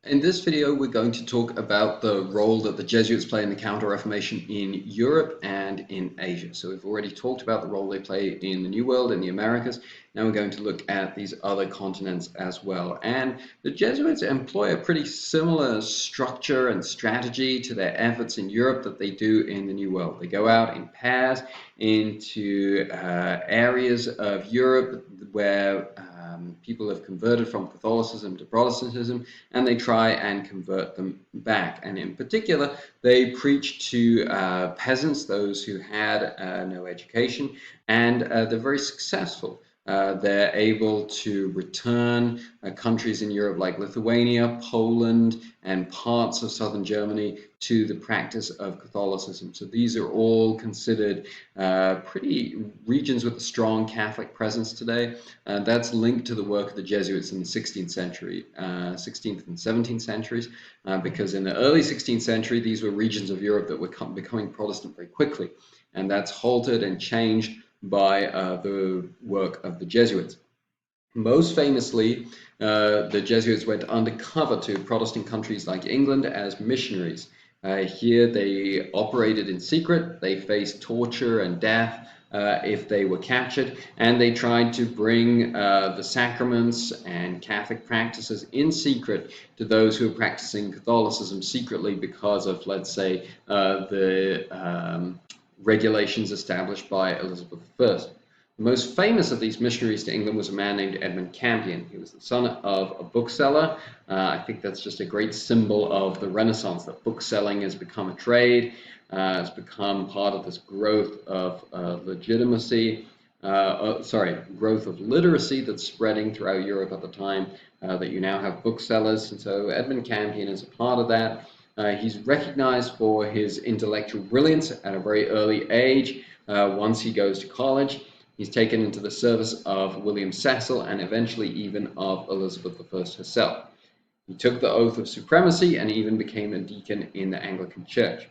In this video, we're going to talk about the role that the Jesuits play in the Counter-Reformation in Europe and in Asia. So we've already talked about the role they play in the New World, in the Americas. Now we're going to look at these other continents as well. And the Jesuits employ a pretty similar structure and strategy to their efforts in Europe that they do in the New World. They go out in pairs into areas of Europe where people have converted from Catholicism to Protestantism, and they try and convert them back. And in particular, they preach to peasants, those who had no education, and they're very successful. They're able to return countries in Europe like Lithuania, Poland, and parts of southern Germany to the practice of Catholicism. So these are all considered pretty regions with a strong Catholic presence today. That's linked to the work of the Jesuits in the 16th century, 16th and 17th centuries, because in the early 16th century, these were regions of Europe that were becoming Protestant very quickly. And that's halted and changed by the work of the Jesuits. Most famously, the Jesuits went undercover to Protestant countries like England as missionaries. Here they operated in secret, they faced torture and death if they were captured, and they tried to bring the sacraments and Catholic practices in secret to those who were practicing Catholicism secretly because of, let's say, the regulations established by Elizabeth I. The most famous of these missionaries to England was a man named Edmund Campion. He was the son of a bookseller. I think that's just a great symbol of the Renaissance, that bookselling has become a trade, has become part of this growth of growth of literacy that's spreading throughout Europe at the time, that you now have booksellers. And so Edmund Campion is a part of that. He's recognized for his intellectual brilliance at a very early age. Once he goes to college, he's taken into the service of William Cecil and eventually even of Elizabeth I herself. He took the oath of supremacy and even became a deacon in the Anglican Church.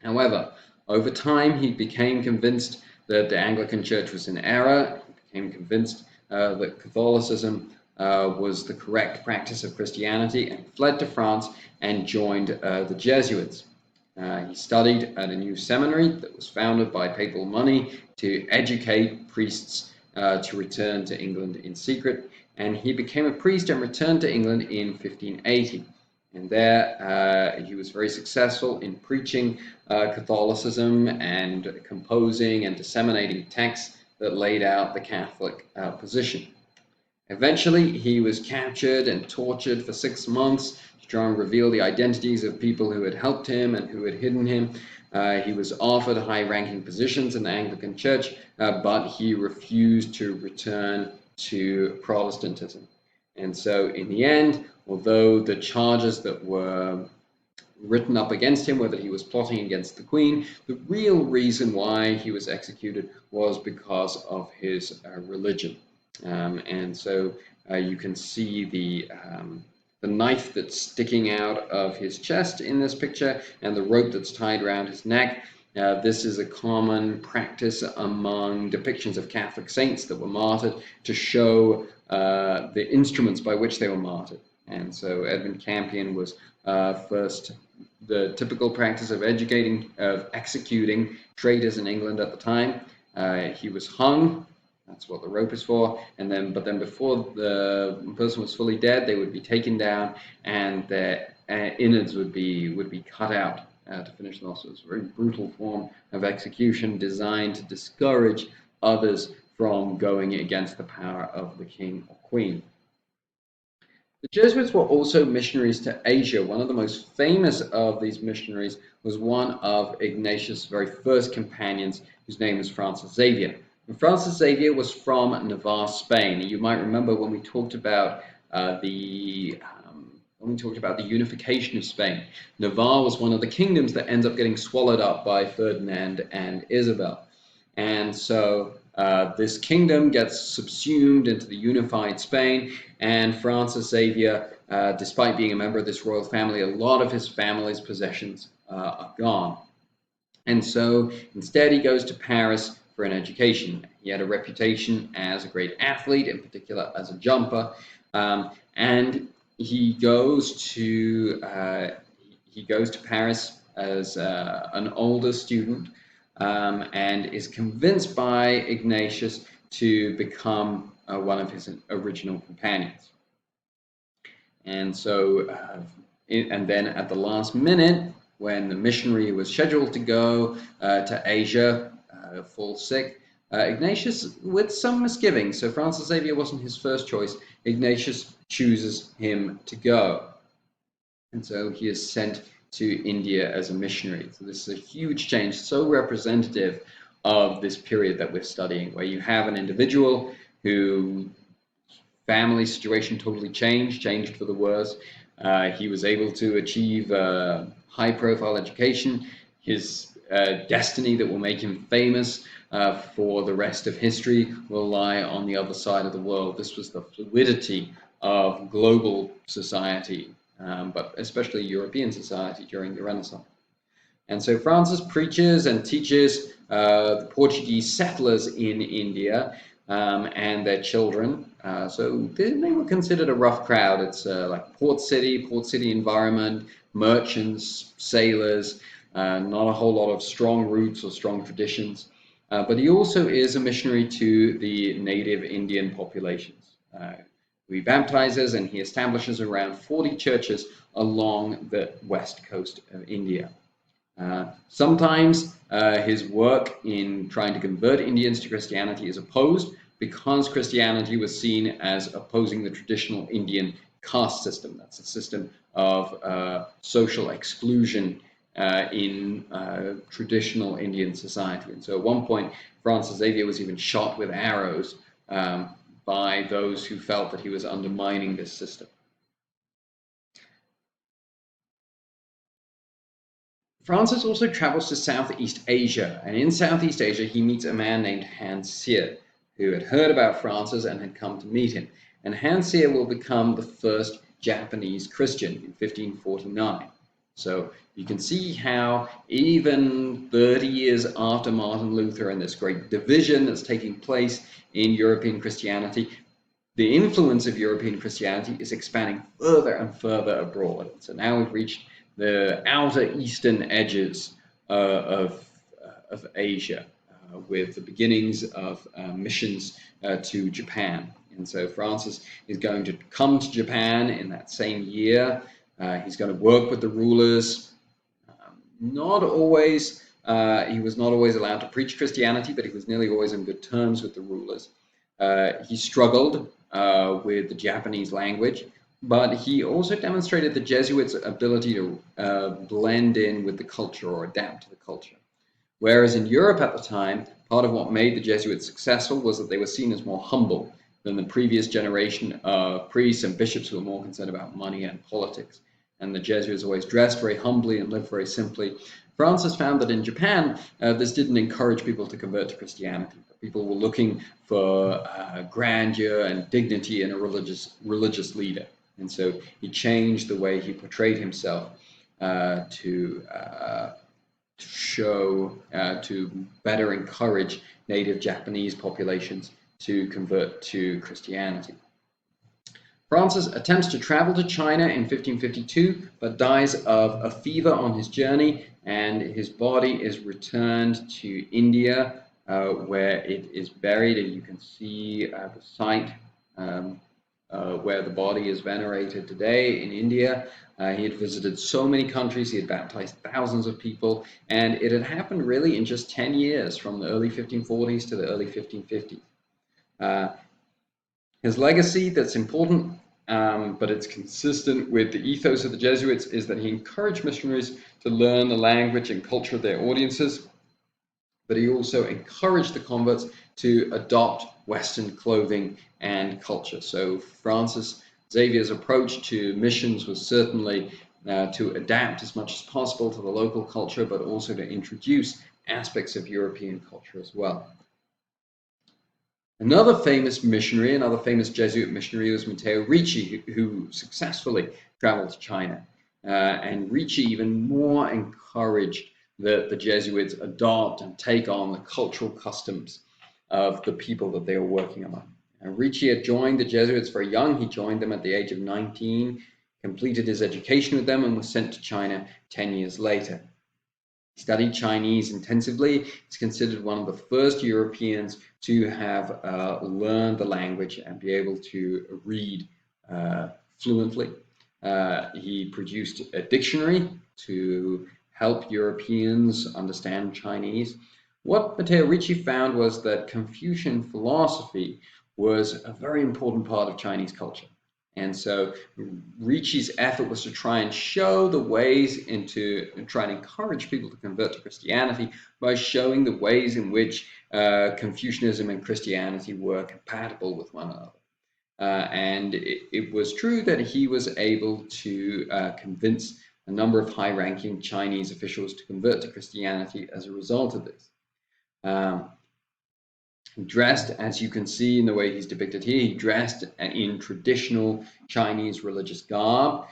However, over time, he became convinced that the Anglican Church was in error. He became convinced that Catholicism was the correct practice of Christianity, and fled to France and joined the Jesuits. He studied at a new seminary that was founded by papal money to educate priests to return to England in secret, and he became a priest and returned to England in 1580. And there he was very successful in preaching Catholicism and composing and disseminating texts that laid out the Catholic position. Eventually, he was captured and tortured for 6 months to try and reveal the identities of people who had helped him and who had hidden him. He was offered high-ranking positions in the Anglican Church, but he refused to return to Protestantism. And so in the end, although the charges that were written up against him were that he was plotting against the Queen, the real reason why he was executed was because of his religion. And so you can see the knife that's sticking out of his chest in this picture, and the rope that's tied around his neck. This is a common practice among depictions of Catholic saints that were martyred to show the instruments by which they were martyred. And so Edmund Campion was first the typical practice of executing traitors in England at the time. He was hung. That's what the rope is for. But then before the person was fully dead, they would be taken down, and their innards would be cut out to finish them off. So it's a very brutal form of execution designed to discourage others from going against the power of the king or queen. The Jesuits were also missionaries to Asia. One of the most famous of these missionaries was one of Ignatius' very first companions, whose name is Francis Xavier. And Francis Xavier was from Navarre, Spain. You might remember when we talked about the unification of Spain. Navarre was one of the kingdoms that ends up getting swallowed up by Ferdinand and Isabel. And so this kingdom gets subsumed into the unified Spain, and Francis Xavier, despite being a member of this royal family, a lot of his family's possessions are gone. And so instead he goes to Paris for an education. He had a reputation as a great athlete, in particular as a jumper, and he goes to Paris as an older student, and is convinced by Ignatius to become one of his original companions. And so, and then at the last minute, when the missionary was scheduled to go to Asia falls sick, Ignatius, with some misgivings, so Francis Xavier wasn't his first choice, Ignatius chooses him to go. And so he is sent to India as a missionary. So this is a huge change, so representative of this period that we're studying, where you have an individual who family situation totally changed for the worse. He was able to achieve high-profile education. His destiny that will make him famous for the rest of history will lie on the other side of the world. This was the fluidity of global society, but especially European society during the Renaissance. And so Francis preaches and teaches the Portuguese settlers in India and their children. So they were considered a rough crowd. It's like port city environment, merchants, sailors, not a whole lot of strong roots or strong traditions. But he also is a missionary to the native Indian populations. He baptizes and he establishes around 40 churches along the west coast of India. Sometimes his work in trying to convert Indians to Christianity is opposed because Christianity was seen as opposing the traditional Indian caste system. That's a system of social exclusion in traditional Indian society. And so at one point, Francis Xavier was even shot with arrows by those who felt that he was undermining this system. Francis also travels to Southeast Asia, and in Southeast Asia he meets a man named Xavier, who had heard about Francis and had come to meet him. And Xavier will become the first Japanese Christian in 1549. So you can see how even 30 years after Martin Luther and this great division that's taking place in European Christianity, the influence of European Christianity is expanding further and further abroad. So now we've reached the outer eastern edges of Asia, with the beginnings of missions to Japan. And so Francis is going to come to Japan in that same year. He's going to work with the rulers. He was not always allowed to preach Christianity, but he was nearly always on good terms with the rulers. He struggled with the Japanese language, but he also demonstrated the Jesuits' ability to blend in with the culture or adapt to the culture. Whereas in Europe at the time, part of what made the Jesuits successful was that they were seen as more humble than the previous generation of priests and bishops who were more concerned about money and politics. And the Jesuits always dressed very humbly and lived very simply. Francis found that in Japan, this didn't encourage people to convert to Christianity. People were looking for grandeur and dignity in a religious leader. And so he changed the way he portrayed himself to better encourage native Japanese populations to convert to Christianity. Francis attempts to travel to China in 1552, but dies of a fever on his journey, and his body is returned to India, where it is buried, and you can see the site where the body is venerated today in India. He had visited so many countries, he had baptized thousands of people, and it had happened really in just 10 years, from the early 1540s to the early 1550s. His legacy that's important, but it's consistent with the ethos of the Jesuits, is that he encouraged missionaries to learn the language and culture of their audiences, but he also encouraged the converts to adopt Western clothing and culture. So Francis Xavier's approach to missions was certainly to adapt as much as possible to the local culture, but also to introduce aspects of European culture as well. Another famous Jesuit missionary was Matteo Richie, who successfully traveled to China. And Richie even more encouraged that the Jesuits adopt and take on the cultural customs of the people that they were working among. Richie had joined the Jesuits very young. He joined them at the age of 19, completed his education with them, and was sent to China 10 years later. He studied Chinese intensively. He's considered one of the first Europeans to have learned the language and be able to read fluently. He produced a dictionary to help Europeans understand Chinese. What Matteo Richie found was that Confucian philosophy was a very important part of Chinese culture. And so Ricci's effort was to try and show the ways try and encourage people to convert to Christianity by showing the ways in which Confucianism and Christianity were compatible with one another. And it was true that he was able to convince a number of high-ranking Chinese officials to convert to Christianity as a result of this. Dressed, as you can see in the way he's depicted here, he dressed in traditional Chinese religious garb.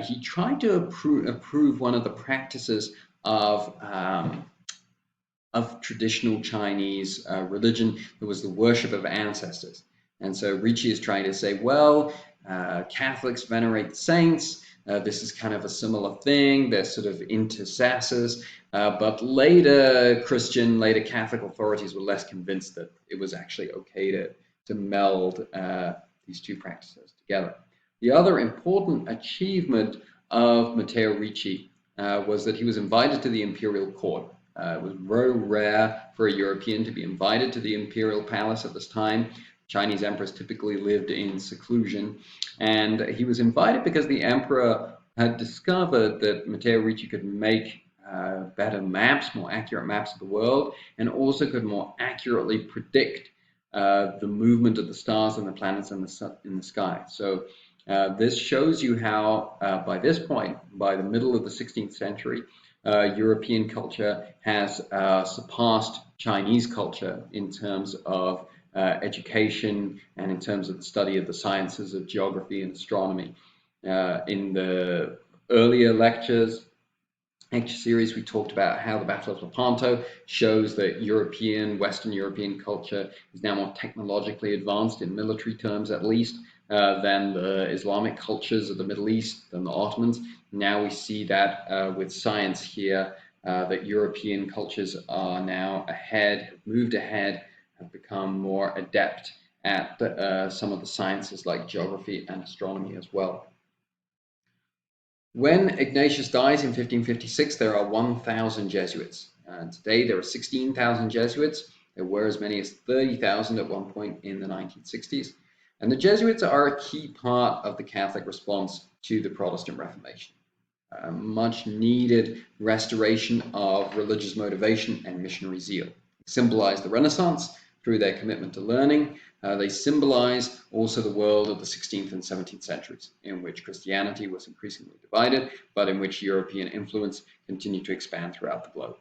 He tried to approve one of the practices of traditional Chinese religion, that was the worship of ancestors. And so Richie is trying to say, well, Catholics venerate saints. This is kind of a similar thing. They're sort of intercessors. But later Catholic authorities were less convinced that it was actually okay to meld these two practices together. The other important achievement of Matteo Richie was that he was invited to the imperial court. It was very rare for a European to be invited to the imperial palace at this time. Chinese emperors typically lived in seclusion, and he was invited because the emperor had discovered that Matteo Richie could make better maps, more accurate maps of the world, and also could more accurately predict the movement of the stars and the planets in the sky. So this shows you how, by this point, by the middle of the 16th century, European culture has surpassed Chinese culture in terms of education and in terms of the study of the sciences of geography and astronomy. In the earlier lecture series, we talked about how the Battle of Lepanto shows that Western European culture is now more technologically advanced, in military terms at least, than the Islamic cultures of the Middle East, than the Ottomans. Now we see that with science here, that European cultures are now moved ahead, have become more adept at some of the sciences like geography and astronomy as well. When Ignatius dies in 1556, there are 1,000 Jesuits. Today there are 16,000 Jesuits. There were as many as 30,000 at one point in the 1960s. And the Jesuits are a key part of the Catholic response to the Protestant Reformation. Much needed restoration of religious motivation and missionary zeal. They symbolize the Renaissance through their commitment to learning. They symbolize also the world of the 16th and 17th centuries, in which Christianity was increasingly divided, but in which European influence continued to expand throughout the globe.